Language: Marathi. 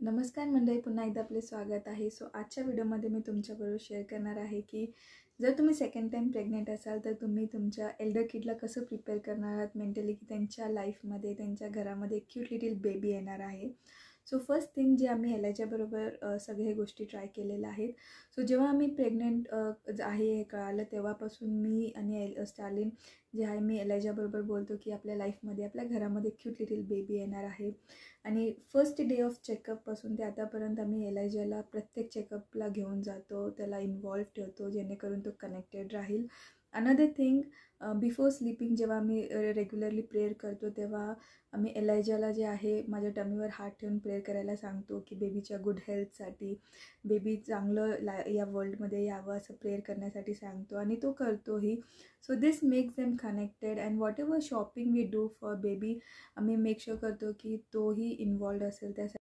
नमस्कार मंडळी, पुन्हा एकदा आपले स्वागत आहे. आजच्या व्हिडिओमध्ये मी तुमच्याबरोबर शेअर करणार आहे की जर तुम्ही सेकंड टाइम प्रेग्नेंट असाल तर तुम्ही तुमच्या एल्डर किडला कसं प्रिपेअर करणार आहात मेंटली की त्यांच्या लाईफमध्ये, त्यांच्या घरामध्ये क्यूट लिटिल बेबी येणार आहे. फर्स्ट थिंग जे आम्ही एलाच्याबरोबर सगळे गोष्टी ट्राय केलेल्या आहेत. जेव्हा आम्ही प्रेग्नेंट आहे हे कळालं तेव्हापासून मी आणि स्टार्लिन जे आहे, मी एलाजाबरोबर बोलतो की आपल्या लाईफमध्ये, आपल्या घरामध्ये क्यूट लिटिल बेबी येणार आहे. आणि फर्स्ट डे ऑफ चेकअपपासून ते आतापर्यंत आम्ही एलाजाला प्रत्येक चेकअपला घेऊन जातो, त्याला इन्व्हॉल्व ठेवतो जेणेकरून तो कनेक्टेड राहील. अनदर थिंग, बिफोर स्लीपिंग जेव्हा आम्ही रेग्युलरली प्रेयर करतो तेव्हा आम्ही एलाजाला जे आहे माझ्या टमीवर हात ठेवून प्रेयर करायला सांगतो की बेबीच्या गुड हेल्थसाठी, बेबी चांगलं या वर्ल्डमध्ये यावं असं प्रेयर करण्यासाठी सांगतो आणि तो करतोही. This makes them connected and whatever shopping we do for baby आम्ही मेक शुअर करतो की तोही इन्वॉल्ड असेल त्यासाठी.